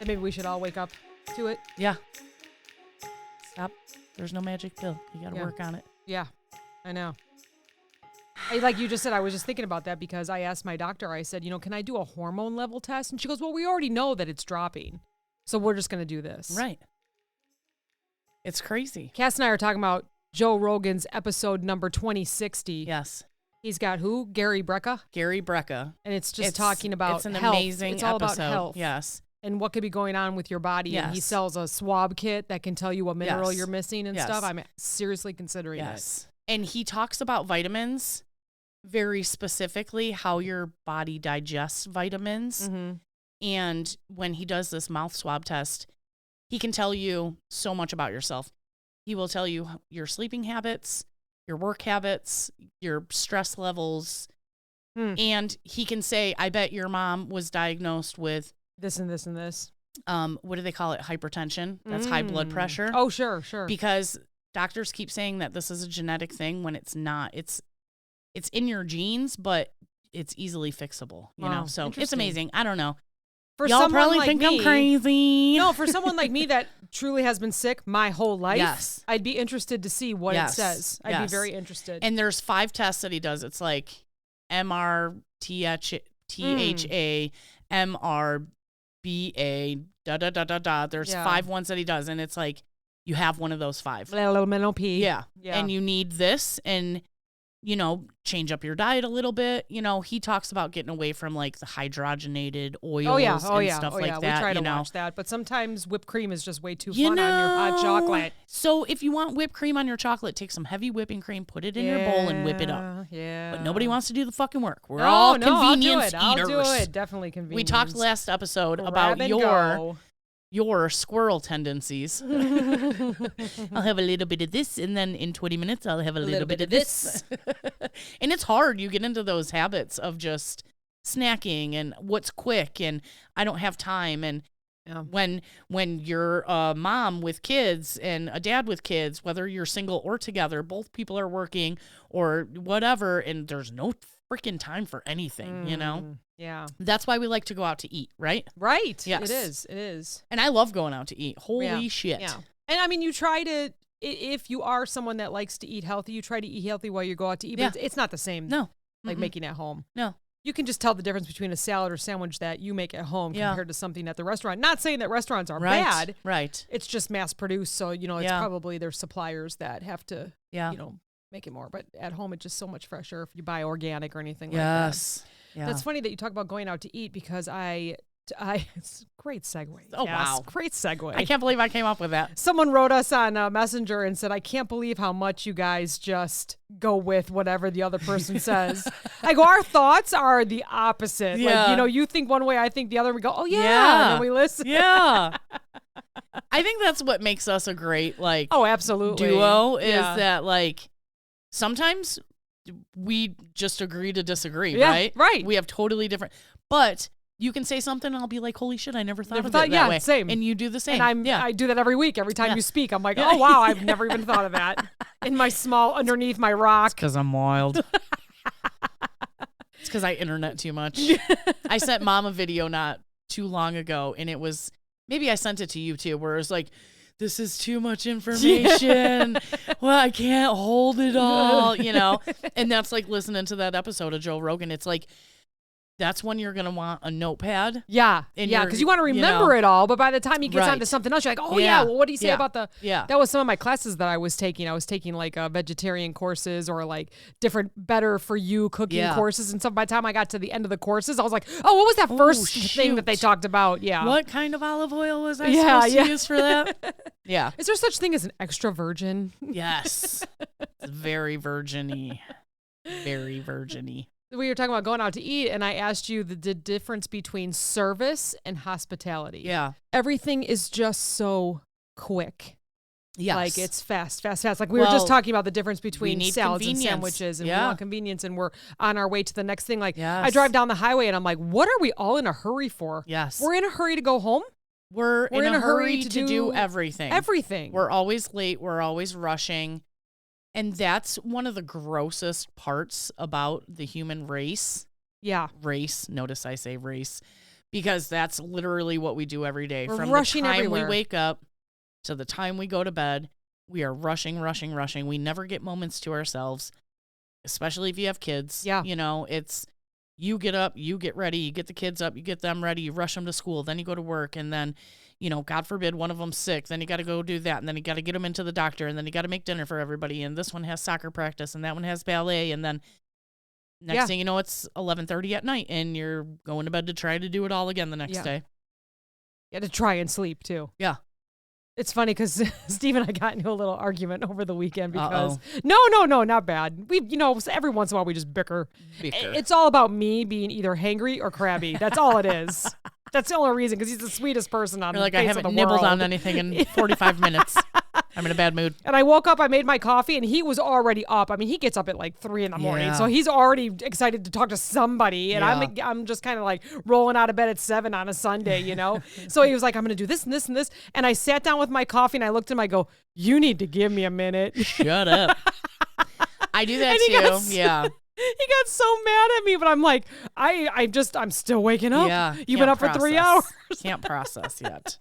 And maybe we should all wake up to it. Yeah. Stop. There's no magic pill. You got to work on it. Yeah, I know. Like you just said, I was just thinking about that because I asked my doctor, I said, can I do a hormone level test? And she goes, well, we already know that it's dropping. So we're just going to do this. Right. It's crazy. Cass and I are talking about Joe Rogan's episode number 2060. Yes. He's got who? Gary Brecka? Gary Brecka. And it's just talking about It's an health. amazing It's all episode. about health. Yes. And what could be going on with your body. Yes. And he sells a swab kit that can tell you what mineral Yes. you're missing and Yes. stuff. I'm seriously considering it. And he talks about vitamins very specifically, how your body digests vitamins. Mm-hmm. And when he does this mouth swab test, he can tell you so much about yourself. He will tell you your sleeping habits, your work habits, your stress levels. And he can say, I bet your mom was diagnosed with this and this and this. What do they call it? Hypertension. That's high blood pressure. Oh, sure. Because doctors keep saying that this is a genetic thing when it's not. It's in your genes, but it's easily fixable, you know? So it's amazing. I don't know. For Y'all someone probably like think me, I'm crazy. No, for someone like me that truly has been sick my whole life, Yes. I'd be interested to see what it says. I'd be very interested. And there's 5 tests that he does. It's like MR, THA, MR, BA, da. There's 5 ones that he does. And it's like, you have one of those 5. A little mental P. Yeah. And you need this and, change up your diet a little bit. He talks about getting away from like the hydrogenated oils and stuff like that. We try to watch that. But sometimes whipped cream is just way too fun on your hot chocolate. So if you want whipped cream on your chocolate, take some heavy whipping cream, put it in your bowl and whip it up. Yeah. But nobody wants to do the fucking work. We're all convenience eaters. I'll do it. Definitely convenience. We talked last episode about your squirrel tendencies. I'll have a little bit of this, and then in 20 minutes, I'll have a little bit of this. And it's hard. You get into those habits of just snacking and what's quick, and I don't have time. And when you're a mom with kids and a dad with kids, whether you're single or together, both people are working or whatever, and there's no freaking time for anything, Yeah. That's why we like to go out to eat, right? Right. Yes. It is. And I love going out to eat. Holy shit. Yeah. And I mean, you try to, if you are someone that likes to eat healthy, you try to eat healthy while you go out to eat. But it's not the same. No. Like making at home. No. You can just tell the difference between a salad or sandwich that you make at home compared to something at the restaurant. Not saying that restaurants are bad. Right. It's just mass produced. So, it's probably their suppliers that have to, make it more. But at home, it's just so much fresher if you buy organic or anything like that. Yes. Yeah. That's funny that you talk about going out to eat because it's a great segue. Oh, wow. Great segue. I can't believe I came up with that. Someone wrote us on Messenger and said, I can't believe how much you guys just go with whatever the other person says. I go, our thoughts are the opposite. Yeah. Like, you think one way, I think the other. We go, oh, yeah. And then we listen. Yeah. I think that's what makes us a great, absolutely. duo is that, sometimes we just agree to disagree, right? Right. We have totally different, but you can say something and I'll be like, holy shit, I never thought of it that way. Same. And you do the same. And I do that every week. Every time you speak, I'm like, oh, wow, I've never even thought of that. In my small, underneath my rock. Because I'm wild. It's because I internet too much. I sent Mom a video not too long ago, and it was, maybe I sent it to you too, where it was like, this is too much information. Well, I can't hold it all, And that's like listening to that episode of Joe Rogan. It's like, that's when you're going to want a notepad. Yeah. Because you want to remember it all. But by the time he gets onto something else, you're like, oh, yeah. Well, what do you say about the... Yeah. That was some of my classes that I was taking. I was taking vegetarian courses or different better for you cooking courses. And so by the time I got to the end of the courses, I was like, oh, what was that first thing that they talked about? Yeah. What kind of olive oil was I supposed to use for that? Yeah. Is there such thing as an extra virgin? Yes. It's very virgin-y. Very virgin-y. We were talking about going out to eat, and I asked you the difference between service and hospitality. Yeah. Everything is just so quick. Yes. It's fast. Like we were just talking about the difference between salads and sandwiches, and we want convenience, and we're on our way to the next thing. I drive down the highway, and I'm like, what are we all in a hurry for? Yes. We're in a hurry to go home. We're in a hurry to do everything. Everything. We're always late. We're always rushing. And that's one of the grossest parts about the human race. Yeah. Race. Notice I say race. Because that's literally what we do every day. We're From rushing the time everywhere. we wake up to the time we go to bed, we are rushing. We never get moments to ourselves, especially if you have kids. Yeah. You know, it's you get up, you get ready, you get the kids up, you get them ready, you rush them to school, then you go to work, and then, you know, God forbid one of them's sick, then you got to go do that, and then you got to get them into the doctor, and then you got to make dinner for everybody, and this one has soccer practice, and that one has ballet, and then next thing you know, it's 11:30 at night, and you're going to bed to try to do it all again the next day. You had to try and sleep, too. Yeah. It's funny because Steve and I got into a little argument over the weekend because no, not bad. We, you know, every once in a while we just bicker. It's all about me being either hangry or crabby. That's all it is. That's the only reason, because he's the sweetest person on the face of the world. I haven't nibbled on anything in 45 minutes. I'm in a bad mood. And I woke up, I made my coffee, and he was already up. I mean, he gets up at like 3 a.m, so he's already excited to talk to somebody. And I'm just kind of like rolling out of bed at 7 on a Sunday, you know? So he was like, I'm going to do this and this and this. And I sat down with my coffee, and I looked at him, I go, you need to give me a minute. Shut up. I do that too. Yeah. He got so mad at me, but I'm like, I'm still waking up. Yeah. You've been up for 3 hours. Can't process yet.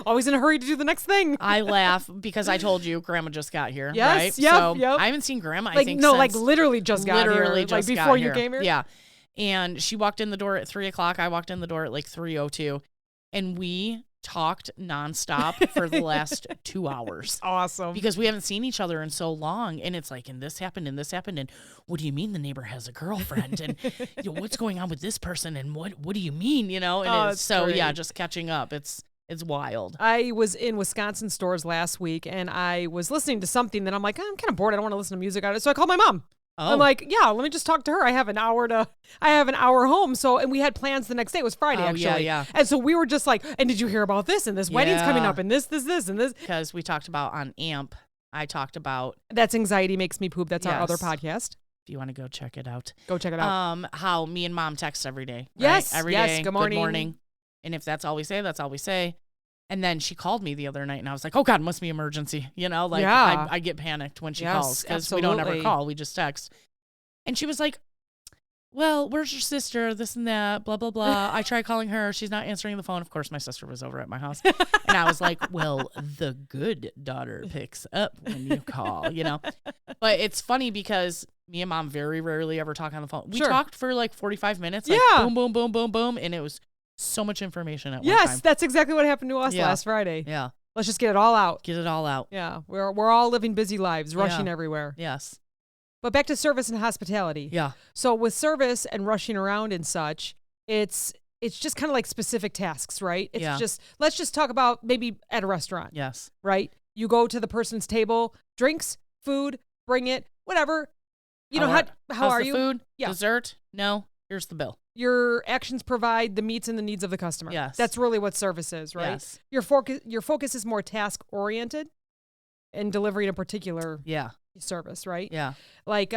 Always in a hurry to do the next thing. I laugh because I told you Grandma just got here. Yes. Right? Yep. So yep. I haven't seen Grandma. Like, I think like literally just got here. Just like before you here. came here. Yeah. And she walked in the door at 3 o'clock. I walked in the door at like 3:02, and we talked nonstop for the last 2 hours. Awesome. Because we haven't seen each other in so long. And it's like, and this happened, and this happened. And what do you mean the neighbor has a girlfriend? And you know, what's going on with this person? And what do you mean? You know? And so great. yeah, just catching up. It's wild. I was in Wisconsin stores last week, and I was listening to something that I'm like, I'm kind of bored. I don't want to listen to music on it. So I called my mom. Oh. I'm like, yeah, let me just talk to her. I have an hour home. So, and we had plans the next day. It was Friday, actually. Yeah. And so we were just like, and did you hear about this? And this wedding's coming up, and this, and this. Because we talked about on AMP, I talked about. That's Anxiety Makes Me Poop. That's our other podcast. If you want to go check it out. Go check it out. How me and Mom text every day. Yes. Right? Every day. Good morning. And if that's all we say, that's all we say. And then she called me the other night, and I was like, oh, God, it must be emergency. You know, like I get panicked when she calls, because we don't ever call. We just text. And she was like, well, where's your sister? This and that, blah, blah, blah. I tried calling her. She's not answering the phone. Of course, my sister was over at my house. And I was like, well, the good daughter picks up when you call, you know. But it's funny because me and Mom very rarely ever talk on the phone. We talked for like 45 minutes. Like boom, boom, boom, boom, boom. And it was so much information at one time. Yes, that's exactly what happened to us last Friday. Yeah. Let's just get it all out. Get it all out. Yeah. We're all living busy lives, rushing everywhere. Yes. But back to service and hospitality. Yeah. So with service and rushing around and such, it's just kind of like specific tasks, right? It's just, let's just talk about maybe at a restaurant. Yes. Right? You go to the person's table, drinks, food, bring it, whatever. You know, how are you? Food? Yeah. Dessert? No. Here's the bill. Your actions provide the meets and the needs of the customer. Yes. That's really what service is, right? Yes. Your focus is more task oriented and delivering a particular service, right? Yeah. Like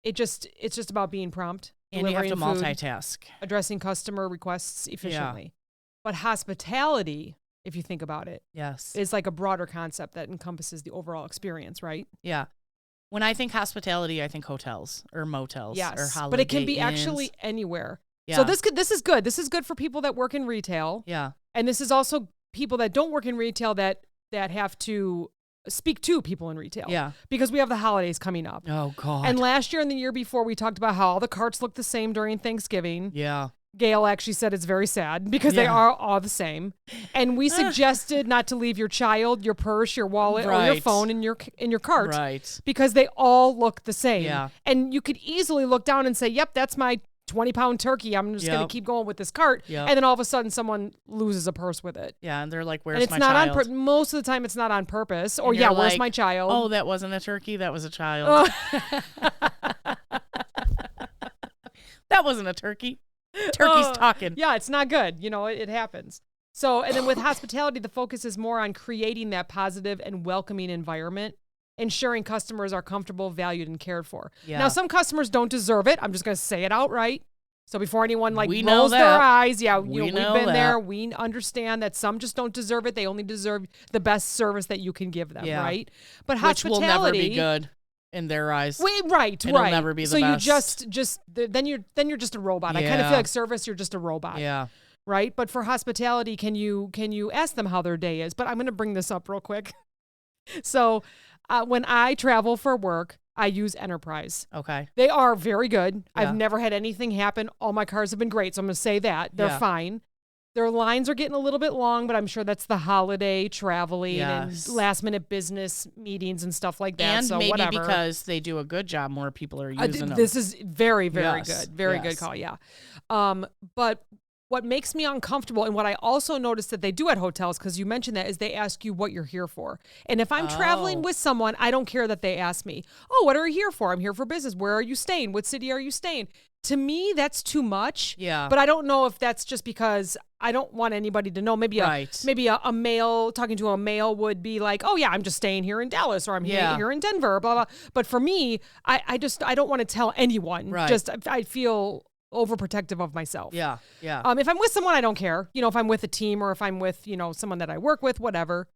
it's just about being prompt. And you have to food, multitask. Addressing customer requests efficiently. Yeah. But hospitality, if you think about it, is like a broader concept that encompasses the overall experience, right? Yeah. When I think hospitality, I think hotels or motels or holiday but it can be inns. Actually anywhere. Yeah. So this is good. This is good for people that work in retail. Yeah. And this is also people that don't work in retail that have to speak to people in retail. Yeah. Because we have the holidays coming up. Oh, God. And last year and the year before, we talked about how all the carts look the same during Thanksgiving. Yeah. Gail actually said it's very sad because they are all the same. And we suggested not to leave your child, your purse, your wallet, or your phone in your cart. Right. Because they all look the same. Yeah. And you could easily look down and say, yep, that's my 20-pound turkey. I'm just going to keep going with this cart. Yep. And then all of a sudden someone loses a purse with it. Yeah, and they're like, where's and it's my not child? Most of the time it's not on purpose. Or where's like, my child? Oh, that wasn't a turkey. That was a child. That wasn't a turkey. Turkey's talking. Yeah, it's not good. You know, it happens. So, and then with hospitality, the focus is more on creating that positive and welcoming environment, ensuring customers are comfortable, valued, and cared for. Yeah. Now, some customers don't deserve it. I'm just going to say it outright. So before anyone we rolls their eyes, we've know been that. there. We understand that some just don't deserve it. They only deserve the best service that you can give them, right? But hospitality, which will never be good in their eyes. Right. It'll never be the best. So you then you're just a robot. I kind of feel like service, you're just a robot. Yeah. right? But for hospitality, can you ask them how their day is? But I'm going to bring this up real quick. So when I travel for work, I use Enterprise. Okay. They are very good. Yeah. I've never had anything happen. All my cars have been great. So I'm going to say that. They're fine. Their lines are getting a little bit long, but I'm sure that's the holiday traveling and last minute business meetings and stuff like that. And so maybe whatever. because they do a good job, more people are using them. This is very, very good. Very good call. Yeah. But what makes me uncomfortable, and what I also noticed that they do at hotels, because you mentioned that, is they ask you what you're here for. And if I'm traveling with someone, I don't care that they ask me, oh, what are you here for? I'm here for business. Where are you staying? What city are you staying? To me, that's too much. Yeah. But I don't know if that's just because I don't want anybody to know. Maybe a male, talking to a male would be like, oh yeah, I'm just staying here in Dallas, or I'm here in Denver, blah, blah. But for me, I don't want to tell anyone. Right. Just, I feel overprotective of myself. Yeah. If I'm with someone, I don't care. If I'm with a team or if I'm with, someone that I work with, whatever.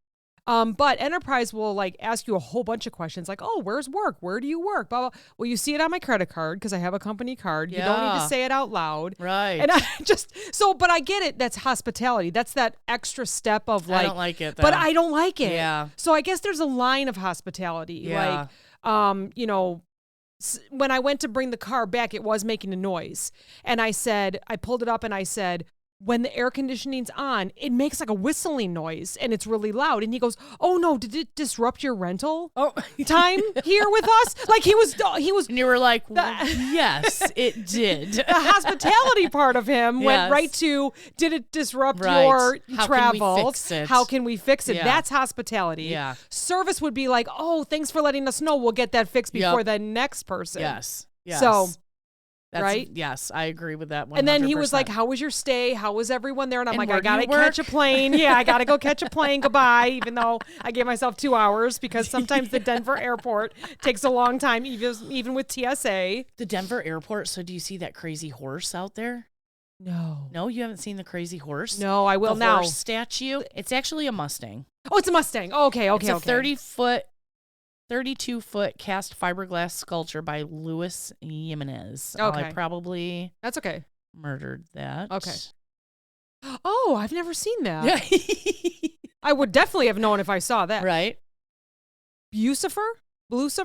But Enterprise will like ask you a whole bunch of questions like, oh, where's work? Where do you work? Blah, blah. Well, you see it on my credit card because I have a company card. You don't need to say it out loud. Right. And but I get it. That's hospitality. That's that extra step of like, I don't like it though. But I don't like it. Yeah. So I guess there's a line of hospitality. Yeah. Like, when I went to bring the car back, it was making a noise. And I pulled it up and I said, when the air conditioning's on, it makes like a whistling noise and it's really loud. And he goes, oh no, did it disrupt your rental time here with us? Like he was. And you were like, yes, it did. The hospitality part of him went right to, did it disrupt your travels? How can we fix it? Yeah. That's hospitality. Yeah. Service would be like, oh, thanks for letting us know. We'll get that fixed before the next person. Yes. So. Right? Yes, I agree with that 100%. And then he was like, how was your stay? How was everyone there? And I'm like, I got to catch a plane. Yeah, I got to go catch a plane. Goodbye. Even though I gave myself 2 hours because sometimes the Denver airport takes a long time, even with TSA. The Denver airport. So do you see that crazy horse out there? No. No, you haven't seen the crazy horse? No, I will the now. Horse statue. It's actually a Mustang. Oh, it's a Mustang. Oh, okay. It's a 32-foot cast fiberglass sculpture by Luis Jimenez. Okay. I probably That's okay. murdered that. Okay. Oh, I've never seen that. I would definitely have known if I saw that. Right. Lucifer? What's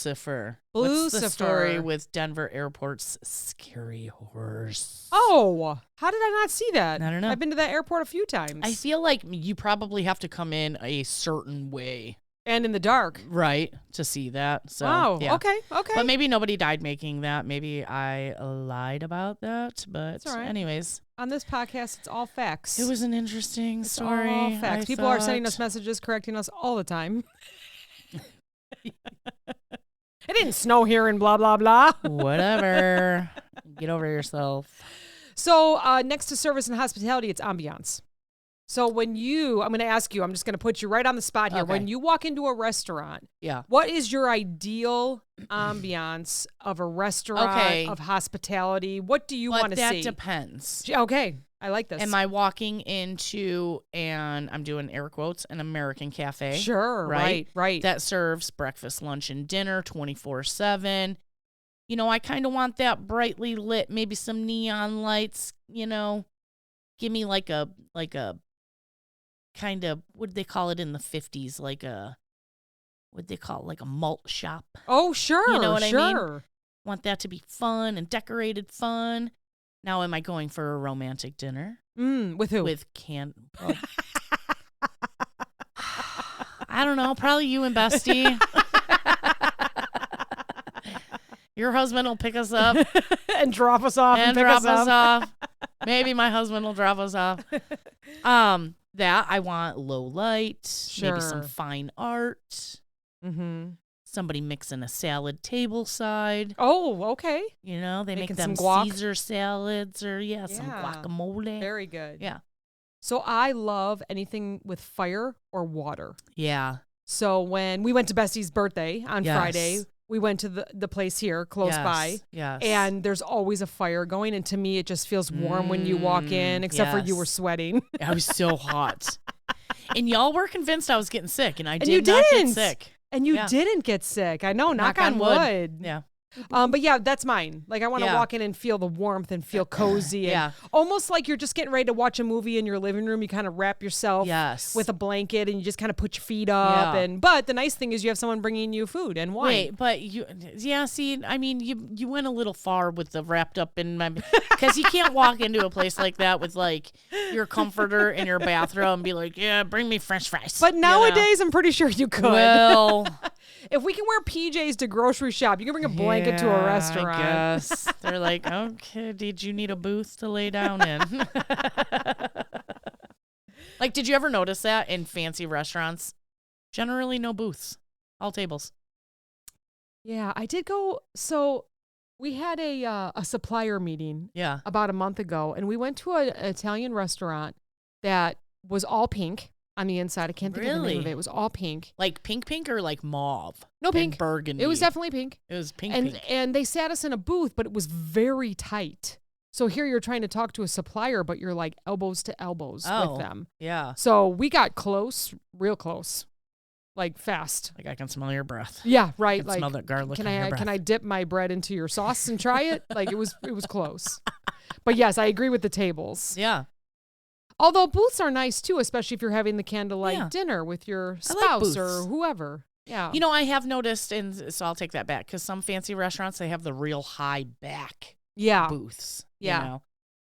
the story with Denver Airport's scary horse? Oh, how did I not see that? I don't know. I've been to that airport a few times. I feel like you probably have to come in a certain way. And in the dark. Right, to see that. So, wow, yeah. Okay. But maybe nobody died making that. Maybe I lied about that. But all right. Anyways. On this podcast, it's all facts. It was an interesting story. All facts. People are sending us messages, correcting us all the time. It didn't snow here and blah, blah, blah. Whatever. Get over yourself. So next to service and hospitality, it's ambiance. So I'm going to ask you, I'm just going to put you right on the spot here. Okay. When you walk into a restaurant, what is your ideal ambiance of a restaurant, of hospitality? What do you want to see? That depends. Okay. I like this. Am I walking into, and I'm doing air quotes, an American cafe? Sure. Right. That serves breakfast, lunch, and dinner 24/7. I kind of want that brightly lit, maybe some neon lights, Give me like a kind of, what did they call it in the 50s? Like a malt shop. Oh, sure. You know what I mean? Want that to be fun and decorated fun. Now, am I going for a romantic dinner? With who? With I don't know. Probably you and Bestie. Your husband will pick us up. And drop us off. And drop us off. Maybe my husband will drop us off. That I want low light, maybe some fine art. Mm-hmm. Somebody mixing a salad table side. Oh, okay. They make them Caesar salads or some guacamole. Very good. Yeah. So I love anything with fire or water. Yeah. So when we went to Bestie's birthday on Friday, we went to the place here close by. Yes. And there's always a fire going. And to me, it just feels warm when you walk in, except for you were sweating. I was so hot. And y'all were convinced I was getting sick, and I did not get sick. And you didn't get sick. I know, knock on wood. Yeah. But yeah, that's mine. Like I want to walk in and feel the warmth and feel cozy and almost like you're just getting ready to watch a movie in your living room. You kind of wrap yourself with a blanket and you just kind of put your feet up. But the nice thing is you have someone bringing you food and wine. Wait, but see, I mean, you went a little far with the wrapped up in my, because you can't walk into a place like that with like your comforter in your bathroom and be like, yeah, bring me French fries. But nowadays, I'm pretty sure you could. Well, if we can wear PJs to grocery shop, you can bring a blanket to a restaurant. I guess. They're like, okay, did you need a booth to lay down in? Like, did you ever notice that in fancy restaurants? Generally, no booths, all tables. Yeah, I did go. So we had a supplier meeting about a month ago, and we went to an Italian restaurant that was all pink on the inside. I can't think of the name of it. It was all pink. Like pink or like mauve? No, pink. And burgundy. It was definitely pink. It was pink. And they sat us in a booth, but it was very tight. So here you're trying to talk to a supplier, but you're like elbows to elbows with them. Yeah. So we got close, real close. Like fast. Like I can smell your breath. Yeah, right. I can like smell that garlic in your breath. Can I dip my bread into your sauce and try it? Like it was close. But yes, I agree with the tables. Yeah. Although booths are nice too, especially if you're having the candlelight dinner with your spouse or whoever. Yeah. You know, I have noticed, and so I'll take that back, because some fancy restaurants, they have the real high back booths. Yeah. You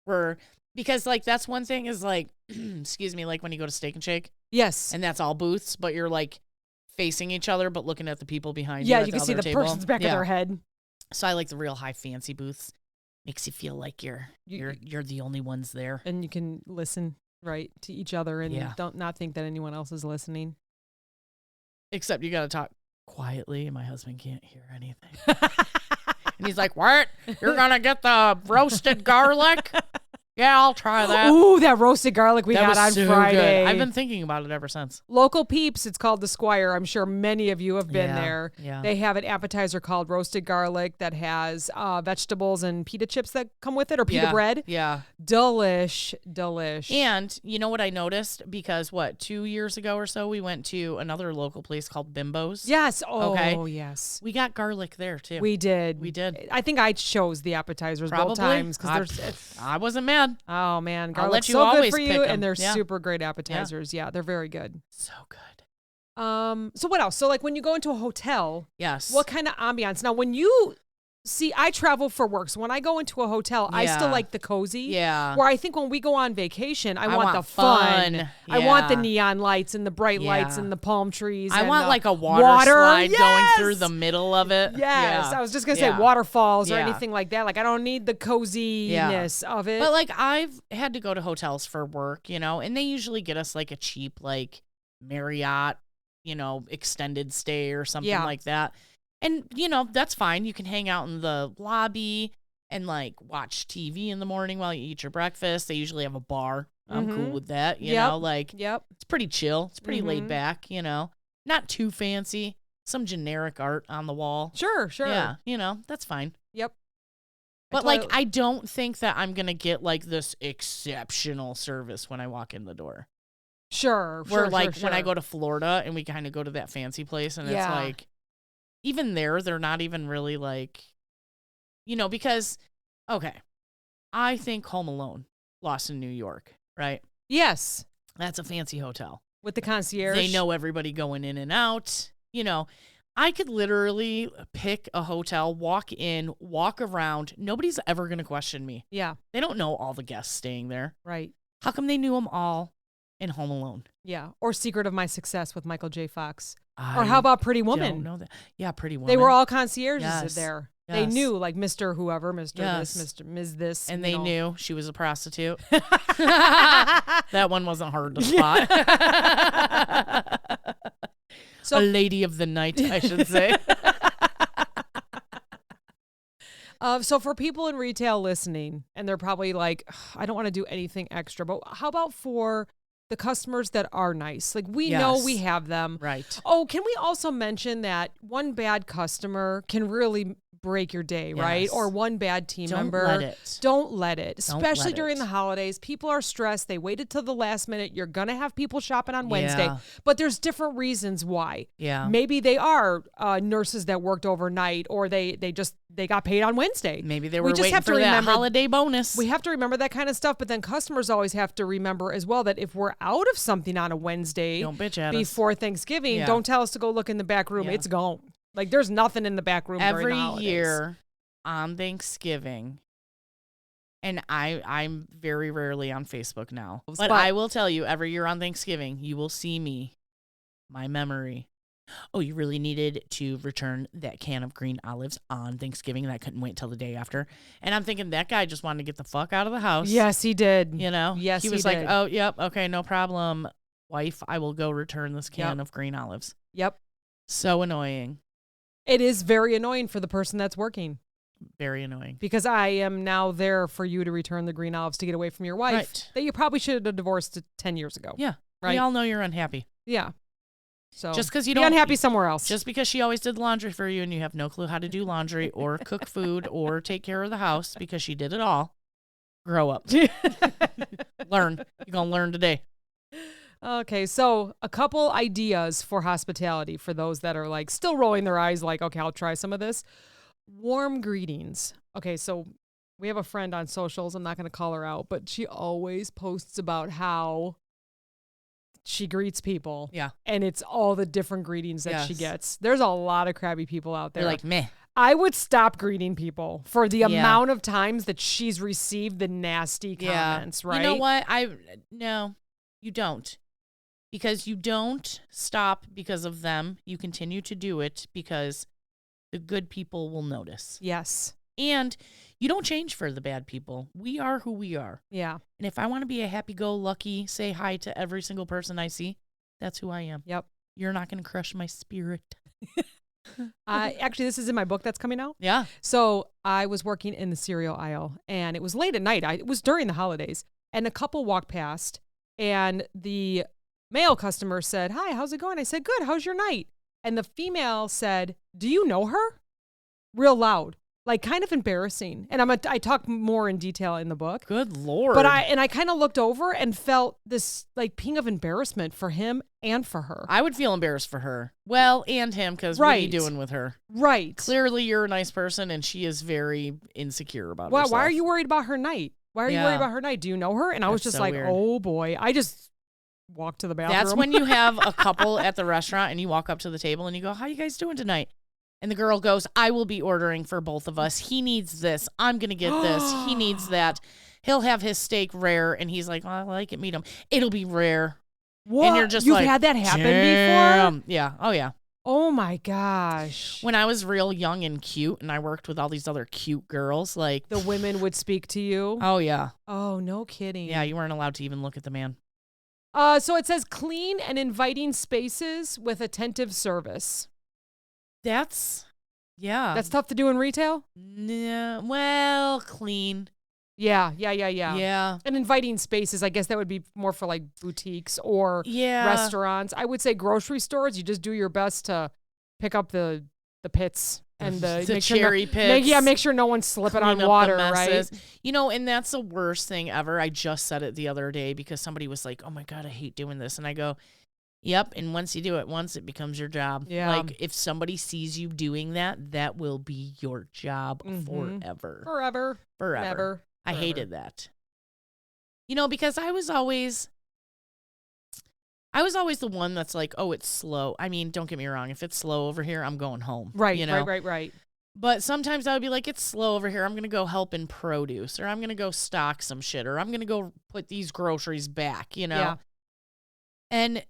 know, because like that's one thing is like, excuse me, like when you go to Steak and Shake. Yes. And that's all booths, but you're like facing each other, but looking at the people behind you. Yeah, you can see the person's back of their head. So I like the real high fancy booths. Makes you feel like you're the only ones there. And you can listen to each other and not think that anyone else is listening. Except you got to talk quietly and my husband can't hear anything. And he's like, "What? You're going to get the roasted garlic?" Yeah, I'll try that. Ooh, that roasted garlic we got on Friday. Good. I've been thinking about it ever since. Local Peeps, it's called the Squire. I'm sure many of you have been there. Yeah. They have an appetizer called roasted garlic that has vegetables and pita chips that come with it, or pita bread. Yeah. Delish. And you know what I noticed? Because 2 years ago or so, we went to another local place called Bimbo's. Yes. Oh, yes. We got garlic there too. We did. I think I chose the appetizers both times because I wasn't mad. Oh man, garlic's so good for you, and they're super great appetizers. Yeah, they're very good. So good. So what else? So like when you go into a hotel, yes, what kind of ambiance? Now when you see, I travel for work, so when I go into a hotel, I still like the cozy. Yeah. Where I think when we go on vacation, I want the fun. Yeah. I want the neon lights and the bright lights and the palm trees. I want like a water slide going through the middle of it. Yes. I was just gonna say waterfalls or anything like that. Like I don't need the coziness of it. But like I've had to go to hotels for work, and they usually get us like a cheap like Marriott, extended stay or something like that. And, that's fine. You can hang out in the lobby and, like, watch TV in the morning while you eat your breakfast. They usually have a bar. I'm cool with that, you know? Like, it's pretty chill. It's pretty laid back, Not too fancy. Some generic art on the wall. Sure. Yeah, that's fine. Yep. But, I don't think that I'm going to get, like, this exceptional service when I walk in the door. Sure. When I go to Florida and we kind of go to that fancy place and it's like... Even there, they're not even really like, because, okay, I think Home Alone, Lost in New York, right? Yes. That's a fancy hotel. With the concierge. They know everybody going in and out. I could literally pick a hotel, walk in, walk around. Nobody's ever going to question me. Yeah. They don't know all the guests staying there. Right. How come they knew them all in Home Alone? Yeah. Or Secret of My Success with Michael J. Fox. Or how about Pretty Woman? Don't know that. Yeah, Pretty Woman. They were all concierges there. Yes. They knew, like, Mr. Whoever, Mr. this, Ms. this. And they knew she was a prostitute. That one wasn't hard to spot. A lady of the night, I should say. So for people in retail listening, and they're probably like, I don't want to do anything extra, but how about for the customers that are nice? Like, we know we have them. Right. Oh, can we also mention that one bad customer can really break your day, right? Or one bad team member. Don't let it. Especially during the holidays. People are stressed. They waited till the last minute. You're going to have people shopping on Wednesday. But there's different reasons why. Yeah. Maybe they are nurses that worked overnight, or they just they got paid on Wednesday. Maybe they were waiting for that holiday bonus. We have to remember that kind of stuff, but then customers always have to remember as well that if we're out of something on a Wednesday don't bitch at before Thanksgiving, don't tell us to go look in the back room. It's gone. Like there's nothing in the back room during the holidays. Every year on Thanksgiving, and I'm very rarely on Facebook now, but I will tell you, every year on Thanksgiving, you will see me, my memory. Oh, you really needed to return that can of green olives on Thanksgiving, and I couldn't wait till the day after. And I'm thinking that guy just wanted to get the fuck out of the house. Yes, he did. You know? Yes, he was like, oh, yep, okay, no problem. Wife, I will go return this can of green olives. Yep. So annoying. It is very annoying for the person that's working. Very annoying. Because I am now there for you to return the green olives to get away from your wife that you probably should have divorced 10 years ago. Yeah. Right. We all know you're unhappy. Yeah. So just because you don't be unhappy somewhere else. Just because she always did the laundry for you and you have no clue how to do laundry or cook food or take care of the house because she did it all. Grow up. Learn. You're going to learn today. Okay, so a couple ideas for hospitality for those that are like still rolling their eyes like, okay, I'll try some of this. Warm greetings. Okay, so we have a friend on socials. I'm not going to call her out, but she always posts about how she greets people. Yeah. And it's all the different greetings that she gets. There's a lot of crabby people out there. They're like, meh. I would stop greeting people for the amount of times that she's received the nasty comments, right? You know what? No, you don't. Because you don't stop because of them. You continue to do it because the good people will notice. Yes. And you don't change for the bad people. We are who we are. Yeah. And if I want to be a happy-go-lucky, say hi to every single person I see, that's who I am. Yep. You're not going to crush my spirit. Actually, this is in my book that's coming out. Yeah. So I was working in the cereal aisle, and it was late at night. It was during the holidays, and a couple walked past, and the male customer said, "Hi, how's it going?" I said, "Good. How's your night?" And the female said, "Do you know her?" Real loud. Like kind of embarrassing. And I talk more in detail in the book. Good Lord. But I kind of looked over and felt this like ping of embarrassment for him and for her. I would feel embarrassed for her. Well, and him, because what are you doing with her? Right. Clearly you're a nice person and she is very insecure about herself. Why are you worried about her night? Why are you worried about her night? Do you know her? And I was just so like, weird. Oh boy. I just walked to the bathroom. That's when you have a couple at the restaurant and you walk up to the table and you go, "How you guys doing tonight?" And the girl goes, "I will be ordering for both of us. He needs this. I'm going to get this. He needs that. He'll have his steak rare." And he's like, "Well, I like it medium. It'll be rare." What? And you're just You've had that happen before? Yeah. Oh, yeah. Oh, my gosh. When I was real young and cute and I worked with all these other cute girls, like... The women would speak to you? Oh, yeah. Oh, no kidding. Yeah, you weren't allowed to even look at the man. So it says clean and inviting spaces with attentive service. That's tough to do in retail? Yeah, well, clean. Yeah. Yeah. And inviting spaces, I guess that would be more for like boutiques or restaurants. I would say grocery stores, you just do your best to pick up the pits and the cherry pits. Make sure no one's slipping on water, right? You know, and that's the worst thing ever. I just said it the other day because somebody was like, "Oh my God, I hate doing this." And I go, "Yep, and once you do it once, it becomes your job." Yeah. Like, if somebody sees you doing that, that will be your job forever. Forever. Never. I hated that. You know, because I was always the one that's like, "Oh, it's slow." I mean, don't get me wrong. If it's slow over here, I'm going home. Right, you know? right. But sometimes I would be like, "It's slow over here. I'm going to go help in produce, or I'm going to go stock some shit, or I'm going to go put these groceries back," you know? Yeah. And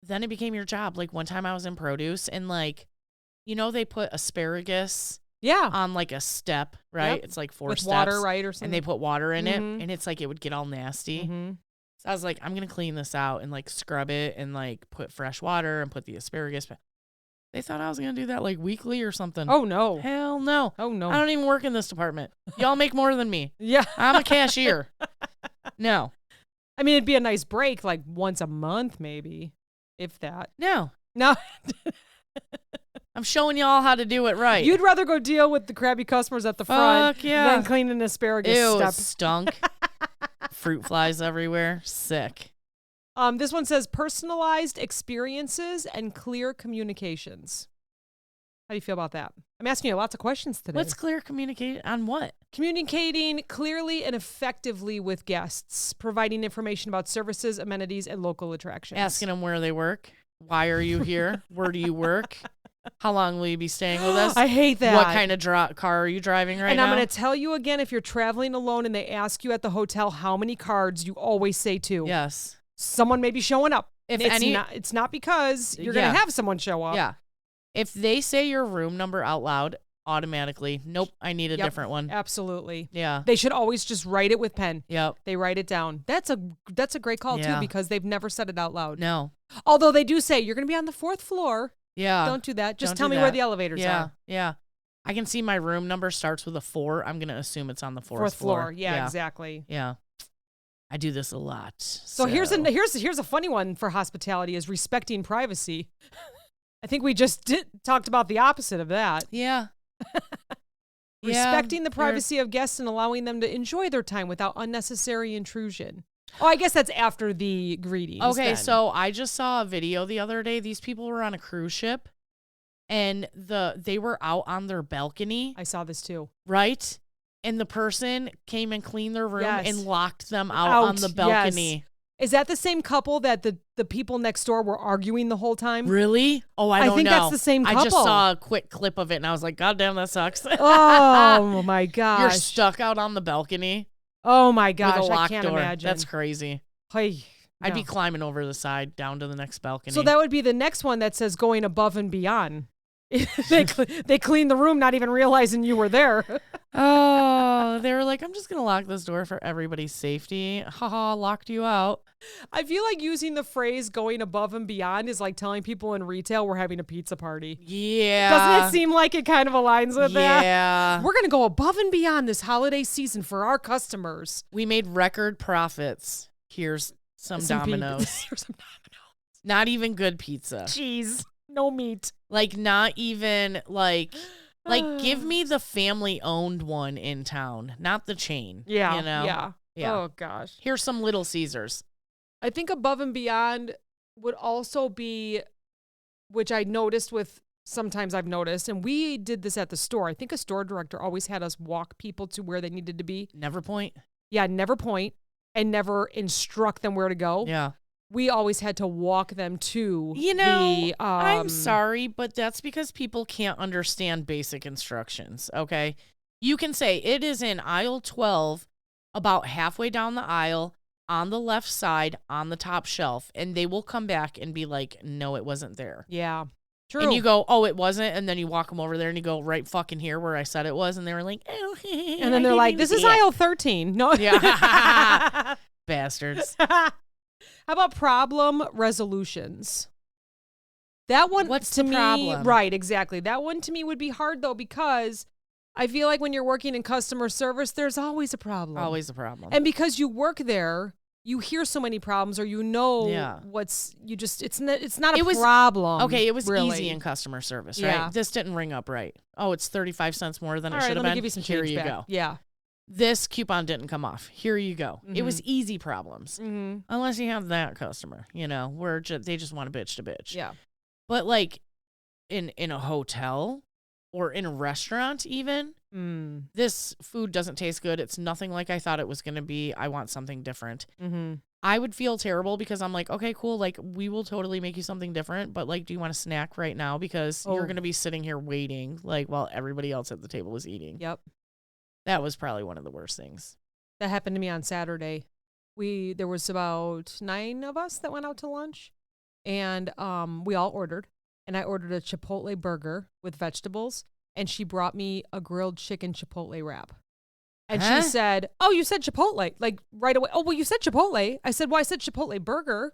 then it became your job. Like one time I was in produce and like, you know, they put asparagus on like a step, right? Yep. It's like 4 with steps. Water, right? Or something. And they put water in it and it's like, it would get all nasty. Mm-hmm. So I was like, I'm going to clean this out and like scrub it and like put fresh water and put the asparagus back. They thought I was going to do that like weekly or something. Oh, no. Hell no. Oh, no. I don't even work in this department. Y'all make more than me. Yeah. I'm a cashier. No. I mean, it'd be a nice break like once a month, maybe, if that. No. I'm showing y'all how to do it right. You'd rather go deal with the crabby customers at the front than clean an asparagus step. It stunk. Fruit flies everywhere. Sick. This one says personalized experiences and clear communications. How do you feel about that? I'm asking you lots of questions today. What's clear communicate on what? Communicating clearly and effectively with guests, providing information about services, amenities, and local attractions. Asking them where they work. Why are you here? Where do you work? How long will you be staying with us? I hate that. What kind of car are you driving right now? And I'm going to tell you again, if you're traveling alone and they ask you at the hotel how many cards, you always say 2. Yes. Someone may be showing up. If it's not because you're going to have someone show up. Yeah. If they say your room number out loud, automatically, nope, I need a different one. Absolutely. Yeah. They should always just write it with pen. Yep. They write it down. That's a great call too, because they've never said it out loud. No. Although they do say you're going to be on the 4th floor. Yeah. Don't do that. Just tell me where the elevators are. Yeah. I can see my room number starts with a 4. I'm going to assume it's on the 4th floor. Yeah, exactly. Yeah. I do this a lot. So here's a funny one for hospitality is respecting privacy. I think we just talked about the opposite of that. Yeah. Respecting the privacy of guests and allowing them to enjoy their time without unnecessary intrusion. Oh, I guess that's after the greetings. Okay, then. so I just saw a video the other day. These people were on a cruise ship, and they were out on their balcony. I saw this too. Right? And the person came and cleaned their room and locked them out on the balcony. Yes. Is that the same couple that the people next door were arguing the whole time? Really? Oh, I don't know. I think that's the same couple. I just saw a quick clip of it, and I was like, God damn, that sucks. Oh, my gosh. You're stuck out on the balcony. Oh, my gosh. With a locked I can't door. Imagine. That's crazy. Hey, I'd be climbing over the side down to the next balcony. So that would be the next one that says going above and beyond. They cleaned the room, not even realizing you were there. Oh, they were like, I'm just going to lock this door for everybody's safety. Haha, locked you out. I feel like using the phrase going above and beyond is like telling people in retail we're having a pizza party. Yeah. Doesn't it seem like it kind of aligns with that? Yeah. We're going to go above and beyond this holiday season for our customers. We made record profits. Here's some Domino's. Here's some Domino's. Not even good pizza. Jeez. No meat. Like, not even, like, give me the family-owned one in town, not the chain. Yeah, you know? Yeah. Oh, gosh. Here's some Little Caesars. I think above and beyond would also be, which I noticed sometimes I've noticed, and we did this at the store. I think a store director always had us walk people to where they needed to be. Never point. Yeah, never point, and never instruct them where to go. Yeah. We always had to walk them to I'm sorry, but that's because people can't understand basic instructions, okay? You can say it is in aisle 12, about halfway down the aisle, on the left side, on the top shelf, and they will come back and be like, no, it wasn't there. Yeah, true. And you go, oh, it wasn't, and then you walk them over there and you go, right fucking here where I said it was, and they were like, oh. And then they're like, this is aisle 13. No. Yeah. Bastards. How about problem resolutions? That one, what's to the me, problem? Right, exactly. That one to me would be hard though, because I feel like when you're working in customer service, there's always a problem. Always a problem. And because you work there, you hear so many problems, or it's not a problem. Okay, it was really easy in customer service, right? Yeah. This didn't ring up right. Oh, it's 35 cents more than All it should have let been. me give you some Here change you back. go. Yeah. This coupon didn't come off. Here you go. It was easy problems. Mm-hmm. Unless you have that customer, where they just want to bitch. Yeah. But like in a hotel or in a restaurant even, this food doesn't taste good. It's nothing like I thought it was going to be. I want something different. Mm-hmm. I would feel terrible because I'm like, okay, cool. Like, we will totally make you something different. But, like, do you want a snack right now? Because you're going to be sitting here waiting, like, while everybody else at the table is eating. Yep. That was probably one of the worst things. That happened to me on Saturday. There was about 9 of us that went out to lunch. And we all ordered. And I ordered a Chipotle burger with vegetables. And she brought me a grilled chicken Chipotle wrap. And she said, oh, you said Chipotle, like right away. Oh, well, you said Chipotle. I said, well, I said Chipotle burger.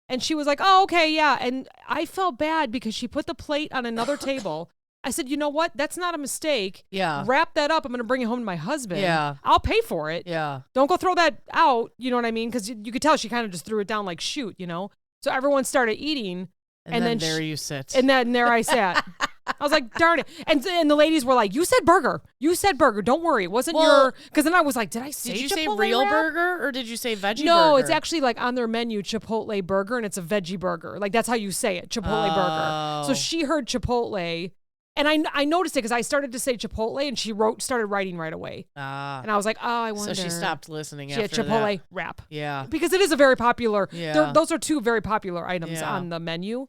And she was like, oh, okay, yeah. And I felt bad because she put the plate on another table. I said, you know what? That's not a mistake. Yeah. Wrap that up. I'm going to bring it home to my husband. Yeah. I'll pay for it. Yeah. Don't go throw that out. You know what I mean? Because you could tell she kind of just threw it down like, shoot, So everyone started eating. And then there you sit. And then there I sat. I was like, darn it. And the ladies were like, you said burger. You said burger. Don't worry. It wasn't your... Because then I was like, did I say Did you Chipotle say real wrap? burger or did you say veggie burger? No, it's actually like on their menu, Chipotle burger, and it's a veggie burger. Like that's how you say it, Chipotle burger. So she heard Chipotle And I noticed it because I started to say Chipotle, and she started writing right away. And I was like, oh, I wonder. So she stopped listening after Chipotle that. wrap. Yeah. Because it is a very popular, yeah. Those are two very popular items on the menu.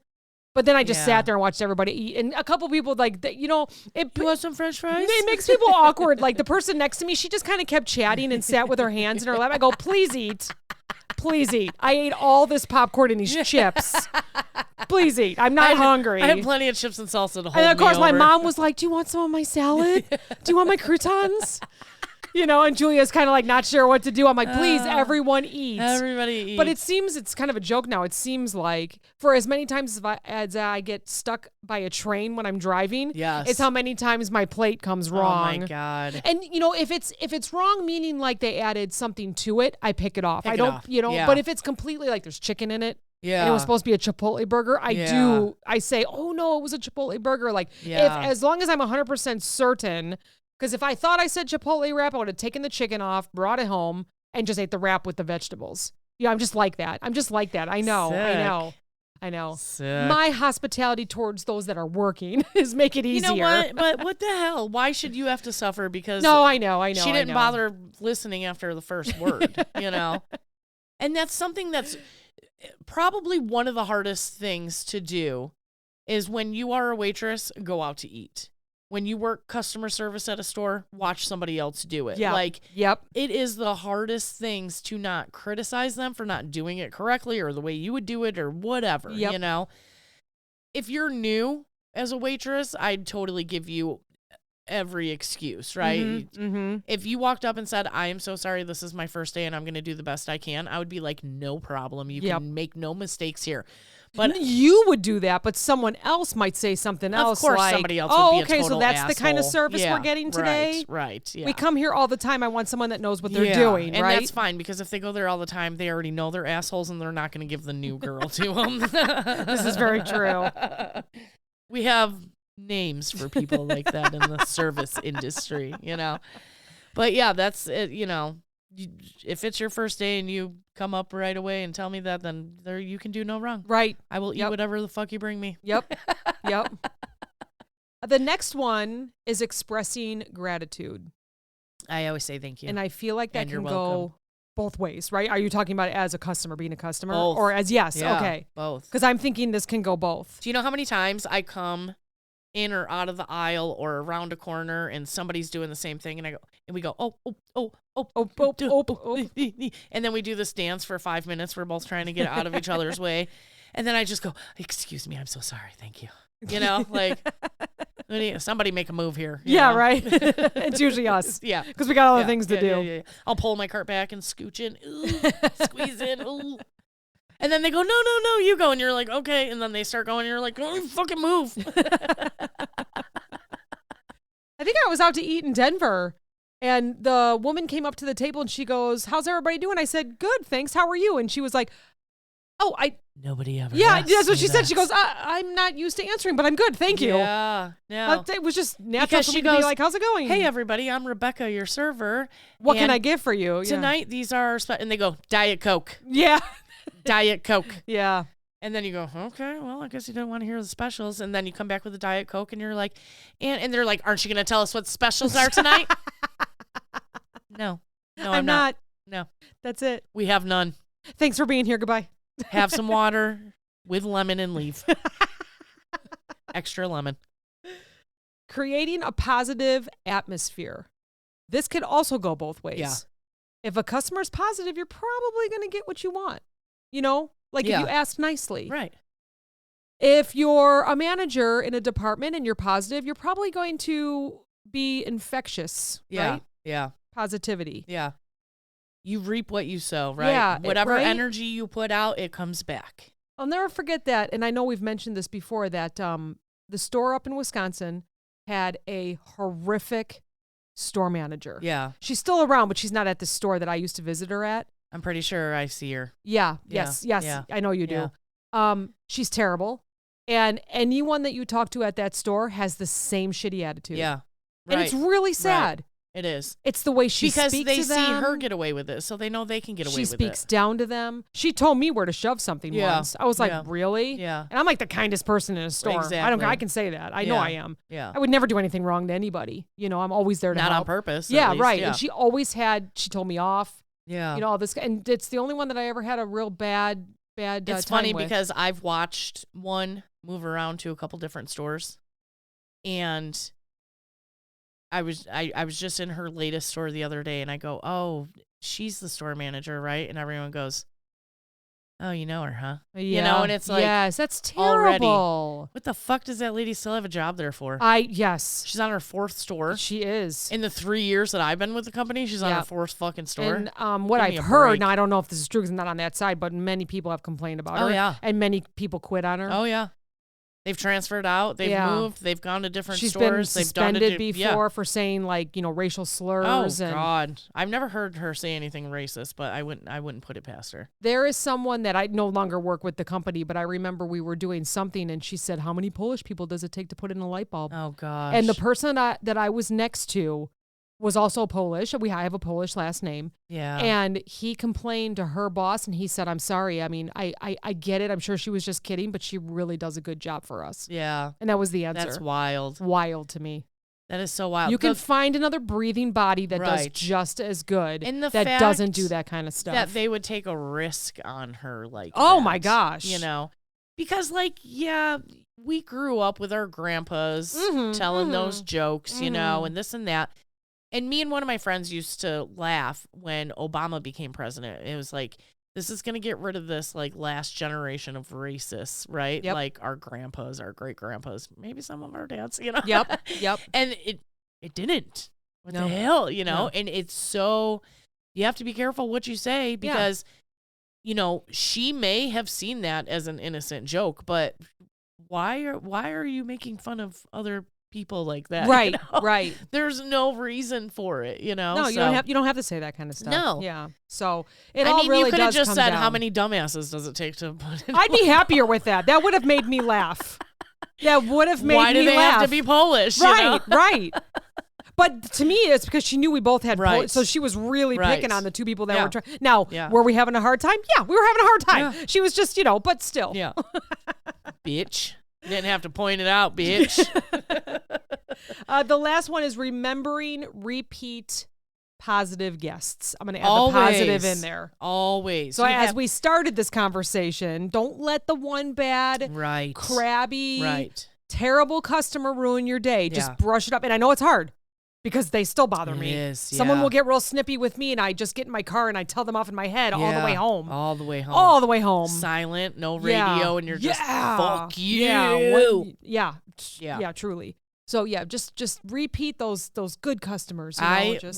But then I just sat there and watched everybody eat. And a couple people, like, you want some French fries? It makes people awkward. Like, the person next to me, she just kind of kept chatting and sat with her hands in her lap. I go, please eat. Please eat. I ate all this popcorn and these chips. Please eat. I'm not hungry. I had plenty of chips and salsa to hold me And of course, my over. mom was like, do you want some of my salad? Do you want my croutons? And Julia's kind of like not sure what to do. I'm like, please, everyone eat. Everybody eat. But it seems it's kind of a joke now. It seems like for as many times as I get stuck by a train when I'm driving, it's how many times my plate comes wrong. Oh my God. And if it's wrong, meaning like they added something to it, I pick it off. Yeah. But if it's completely like there's chicken in it, yeah, and it was supposed to be a Chipotle burger, I say, oh no, it was a Chipotle burger. Like as long as I'm 100% certain. Because if I thought I said Chipotle wrap, I would have taken the chicken off, brought it home, and just ate the wrap with the vegetables. Yeah, I'm just like that. I know. Sick. My hospitality towards those that are working is make it easier. You know what? But what the hell? Why should you have to suffer? Because no, I know. She didn't bother listening after the first word, And that's something that's probably one of the hardest things to do is when you are a waitress, go out to eat. When you work customer service at a store, watch somebody else do it. It is the hardest things to not criticize them for not doing it correctly or the way you would do it or whatever, If you're new as a waitress, I'd totally give you every excuse, right? Mm-hmm. If you walked up and said, I am so sorry, this is my first day and I'm going to do the best I can, I would be like, no problem. You can make no mistakes here. But you would do that, but someone else might say something else. Of course, like, somebody else would be a total so that's asshole. the kind of service we're getting today? Right. Yeah. We come here all the time. I want someone that knows what they're doing, and right? that's fine, because if they go there all the time, they already know they're assholes and they're not going to give the new girl to them. This is very true. We have names for people like that in the service industry, But yeah, that's it, if it's your first day and you come up right away and tell me that, then you can do no wrong. Right. I will eat whatever the fuck you bring me. Yep. The next one is expressing gratitude. I always say thank you. And I feel like that can go both ways, right? Are you talking about as a customer, being a customer? Both. Or as, yes, yeah, okay. Both. Because I'm thinking this can go both. Do you know how many times I come in or out of the aisle or around a corner and somebody's doing the same thing and we go, oh, and then we do this dance for 5 minutes. We're both trying to get out of each other's way. And then I just go, excuse me, I'm so sorry. Thank you. Somebody make a move here. Yeah, right. It's usually us. Yeah. Because we got other things to do. Yeah. I'll pull my cart back and scooch in. Ooh, squeeze in. Ooh. And then they go, no, you go. And you're like, okay. And then they start going, and you're like, oh, fucking move. I think I was out to eat in Denver, and the woman came up to the table, and she goes, how's everybody doing? I said, good, thanks. How are you? And she was like, nobody ever. Yeah, that's what she said. She goes, I'm not used to answering, but I'm good. Thank you. Yeah. But it was just natural for me to be like, how's it going? Hey, everybody, I'm Rebecca, your server. What can I get for you? Tonight, these are, and they go, Diet Coke. Yeah. Diet Coke. Yeah. And then you go, okay, well, I guess you don't want to hear the specials. And then you come back with a Diet Coke and you're like, and they're like, aren't you going to tell us what the specials are tonight? No, I'm not. No. That's it. We have none. Thanks for being here. Goodbye. Have some water with lemon and leave. Extra lemon. Creating a positive atmosphere. This could also go both ways. Yeah. If a customer's positive, you're probably going to get what you want. If you ask nicely. Right. If you're a manager in a department and you're positive, you're probably going to be infectious. Yeah. Right? Yeah. Positivity. Yeah. You reap what you sow, right? Yeah. Whatever energy you put out, it comes back. I'll never forget that. And I know we've mentioned this before, that the store up in Wisconsin had a horrific store manager. Yeah. She's still around, but she's not at the store that I used to visit her at. I'm pretty sure I see her. Yeah. Yes. Yeah. I know you do. Yeah. She's terrible. And anyone that you talk to at that store has the same shitty attitude. Yeah. Right. And it's really sad. It is. It's the way she speaks to them. Because they see her get away with it, so they know they can get away with it. She speaks down to them. She told me where to shove something once. I was like, really? Yeah. And I'm like the kindest person in a store. Exactly. I can say that. I know I am. Yeah. I would never do anything wrong to anybody. You know, I'm always there to help. Not on purpose. Yeah, right. Yeah. And she told me off. Yeah. You know, all this. And it's the only one that I ever had a real bad It's funny because I've watched one move around to a couple different stores, and I was just in her latest store the other day, and I go, "Oh, she's the store manager, right?" And everyone goes, "Oh, you know her, huh?" Yeah. You know, and it's like, yes, that's terrible. Already. What the fuck does that lady still have a job there for? Yes. She's on her 4th store. She is. In the 3 years that I've been with the company, she's on her 4th fucking store. And what I've heard, now I don't know if this is true because I'm not on that side, but many people have complained about her. Oh, yeah. And many people quit on her. Oh, yeah. They've transferred out. They've moved. They've gone to different stores. She's been suspended before for saying racial slurs. Oh God, I've never heard her say anything racist, but I wouldn't put it past her. There is someone that I no longer work with the company, but I remember we were doing something, and she said, "How many Polish people does it take to put in a light bulb?" Oh gosh. And the person that I was next to was also Polish. I have a Polish last name. Yeah. And he complained to her boss, and he said, "I'm sorry. I mean, I get it. I'm sure she was just kidding, but she really does a good job for us." Yeah. And that was the answer. That's wild. Wild to me. That is so wild. You can find another breathing body that does just as good, and the that fact doesn't do that kind of stuff. That they would take a risk on her like oh that, my gosh. You know? Because we grew up with our grandpas telling those jokes, you know, and this and that. And me and one of my friends used to laugh when Obama became president. It was like, this is going to get rid of this like last generation of racists, right? Yep. Like our grandpas, our great grandpas, maybe some of our dads, you know? Yep. And it didn't. What the hell, you know? And it's so, you have to be careful what you say because, you know, she may have seen that as an innocent joke, but why are you making fun of other people like that? Right, you know? right. There's no reason for it, you know. No, you don't have to say that kind of stuff. No. Yeah. So you could have just said how many dumbasses does it take to put it. I'd be happier with that. That would have made me laugh. That would have made me laugh. Why do they have to be Polish? Right, you know? right. But to me, it's because she knew we both had Polish, so she was really picking on the two people that were trying. Now, were we having a hard time? Yeah, we were having a hard time. Yeah. She was just, but still. Yeah. Bitch. You didn't have to point it out, bitch. The last one is remembering repeat positive guests. I'm going to add the positive in there. Always. So as we started this conversation, don't let the one bad, crabby, terrible customer ruin your day. Just brush it up. And I know it's hard because they still bother me. Is, Someone will get real snippy with me, and I just get in my car and I tell them off in my head all the way home. All the way home. All the way home. Silent, no radio, and you're just, fuck you. Yeah, truly. So just repeat those good customers.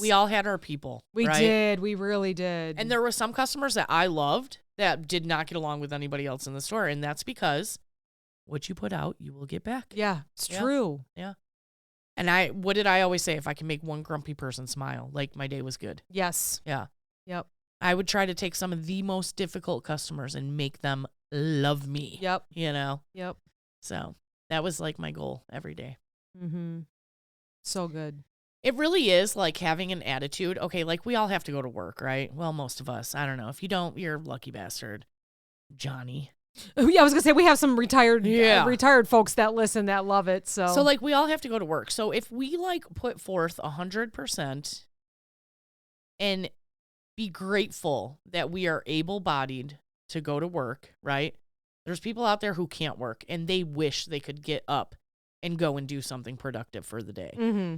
We all had our people. We did. We really did. And there were some customers that I loved that did not get along with anybody else in the store, and that's because what you put out, you will get back. Yeah, it's true. Yeah. And what did I always say? If I can make one grumpy person smile, like my day was good. Yes. Yeah. Yep. I would try to take some of the most difficult customers and make them love me. Yep. You know? Yep. So that was like my goal every day. Mm-hmm. So good. It really is like having an attitude. Okay, like we all have to go to work, right? Well, most of us. I don't know. If you don't, you're a lucky bastard. Johnny. Yeah, I was gonna say we have some retired folks that listen that love it. So like we all have to go to work. So if we like put forth 100% and be grateful that we are able-bodied to go to work, right? There's people out there who can't work and they wish they could get up and go and do something productive for the day. Mm-hmm.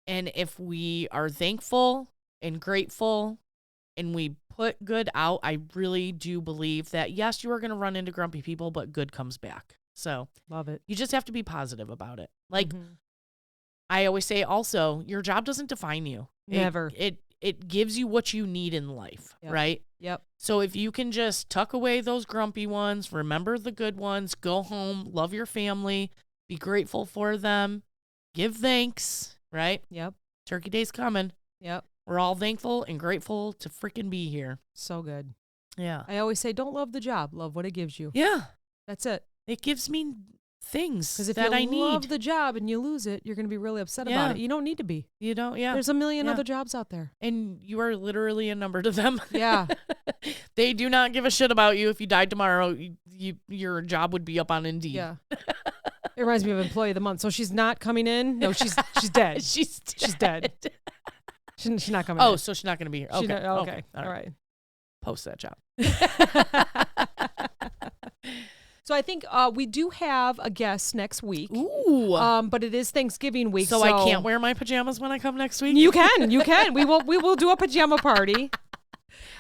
And if we are thankful and grateful and we put good out, I really do believe that, yes, you are going to run into grumpy people, but good comes back. So love it. You just have to be positive about it. Like I always say also, your job doesn't define you. Never. It gives you what you need in life, right? Yep. So if you can just tuck away those grumpy ones, remember the good ones, go home, love your family, be grateful for them, give thanks, right? Yep. Turkey Day's coming. Yep. We're all thankful and grateful to freaking be here. So good. Yeah. I always say, don't love the job. Love what it gives you. Yeah. That's it. It gives me things Because if that you I need. love the job and you lose it, you're going to be really upset about it. You don't need to be. You don't, yeah. There's a million other jobs out there. And you are literally a number to them. Yeah. They do not give a shit about you. If you died tomorrow, your job would be up on Indeed. Yeah. It reminds me of Employee of the Month. So she's not coming in? No, she's dead. She's dead. She's not coming in. Oh, so she's not going to be here. Okay. Okay. All right. Post that job. So I think we do have a guest next week. Ooh. But it is Thanksgiving week. So I can't wear my pajamas when I come next week? You can. We will do a pajama party.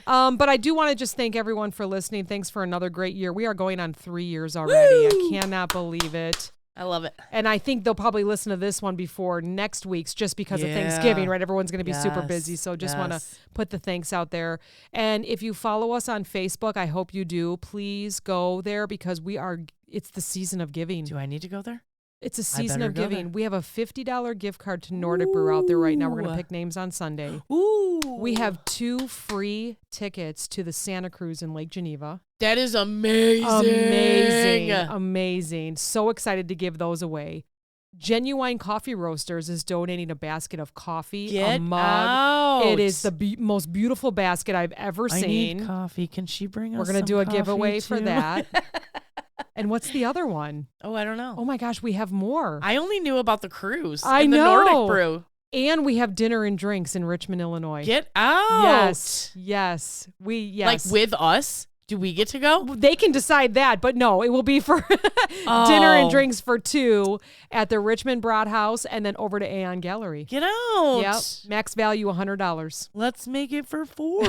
But I do want to just thank everyone for listening. Thanks for another great year. We are going on 3 years already. Woo! I cannot believe it. I love it. And I think they'll probably listen to this one before next week's just because of Thanksgiving, right? Everyone's going to be super busy. So just want to put the thanks out there. And if you follow us on Facebook, I hope you do. Please go there because it's the season of giving. Do I need to go there? It's a season of giving. We have a $50 gift card to Nordic Brew out there right now. We're going to pick names on Sunday. Ooh. We have 2 free tickets to the Santa Cruz in Lake Geneva. That is amazing. Amazing. So excited to give those away. Genuine Coffee Roasters is donating a basket of coffee, a mug. Out. It is the most beautiful basket I've ever seen. I need coffee. Can she bring us We're going to do a giveaway too? for that. And what's the other one? Oh, I don't know. Oh my gosh, we have more. I only knew about the cruise. I and know. The Nordic Brew. And we have dinner and drinks in Richmond, Illinois. Get out. Yes. Like with us? Do we get to go? They can decide that, but no, it will be for dinner and drinks for 2 at the Richmond Broad House and then over to Aeon Gallery. Get out. Yep. Max value $100. Let's make it for 4.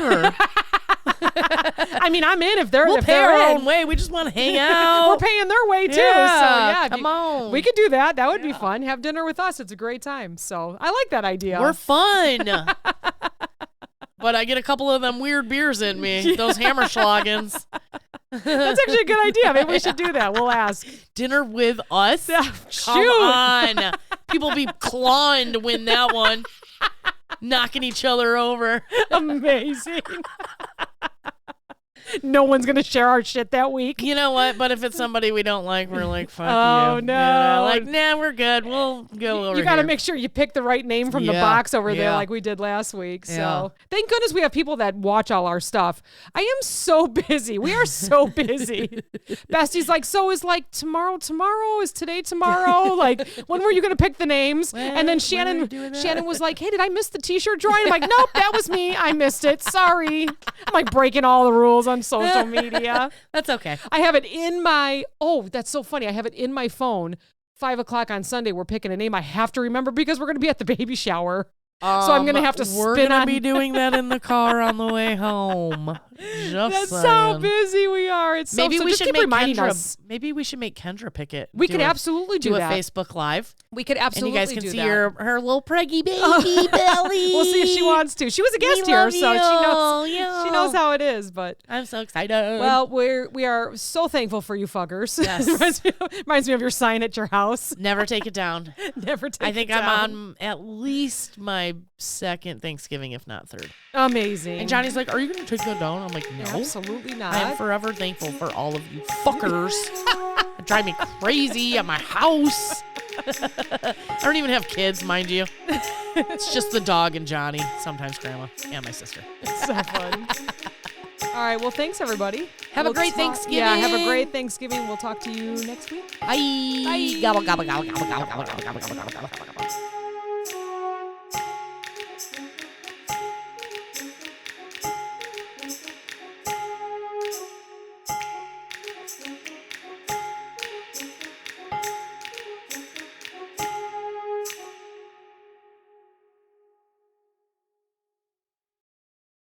I mean, I'm in if they're we'll if pay they're our in. own way. We just want to hang out. We're paying their way too. Yeah, so come on. We could do that. That would be fun. Have dinner with us. It's a great time. So I like that idea. We're fun. But I get a couple of them weird beers in me. Those Hammerschlagens. That's actually a good idea. Maybe we should do that. We'll ask. Dinner with us? Come on. People be clawing to win that one. Knocking each other over. Amazing. No one's going to share our shit that week. You know what? But if it's somebody we don't like, we're like, fuck you. Oh, no. You know, like, nah, we're good. We'll go over You got to here. make sure you pick the right name from the box over there like we did last week. So thank goodness we have people that watch all our stuff. I am so busy. We are so busy. Bestie's like, so is like tomorrow? Is today tomorrow? Like, when were you going to pick the names? And then Shannon was like, hey, did I miss the t-shirt drawing? I'm like, nope, that was me. I missed it. Sorry. I'm like breaking all the rules on social media. That's okay. I have it in my, that's so funny. I have it in my phone. 5:00 on Sunday, we're picking a name I have to remember because we're going to be at the baby shower. So I'm going to have to spin on. We're going to be doing that in the car on the way home. That's how busy we are. It's so, maybe so we just should keep make reminding Kendra, us. Maybe we should make Kendra pick it. We could absolutely do that. A Facebook Live. We could absolutely and you guys can do see that. her little preggy baby belly. We'll see if she wants to. She was a guest here, so she knows how it is. But I'm so excited. Well, we are so thankful for you fuckers. Yes. reminds me of your sign at your house. Never take it down. Never take it down. I think I'm on at least my second Thanksgiving, if not third. Amazing. And Johnny's like, are you going to take that down? I'm like, no. Absolutely not. I am forever thankful for all of you fuckers. It drive me crazy at my house. I don't even have kids, mind you. It's just the dog and Johnny, sometimes Grandma, and my sister. It's so fun. All right. Well, thanks, everybody. Have a great Thanksgiving. Yeah, have a great Thanksgiving. We'll talk to you next week. Bye. Bye. Gobble, gobble, gobble, gobble, gobble, gobble, gobble, gobble, gobble, gobble, gobble.